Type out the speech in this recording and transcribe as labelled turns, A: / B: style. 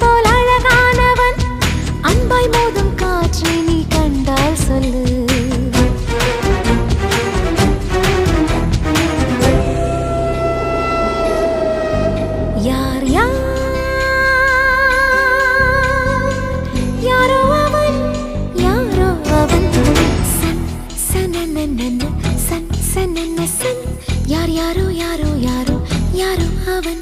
A: போல் அழகானவன் அன்பாய் மோதும் காற்றை நீ கண்டால் சொல்லு. யார் யார் யாரோ அவன் யாரோ அவன் சன் சனனனன சன் சனன சன் யார் யாரோ யாரோ யாரோ யாரோ அவன்.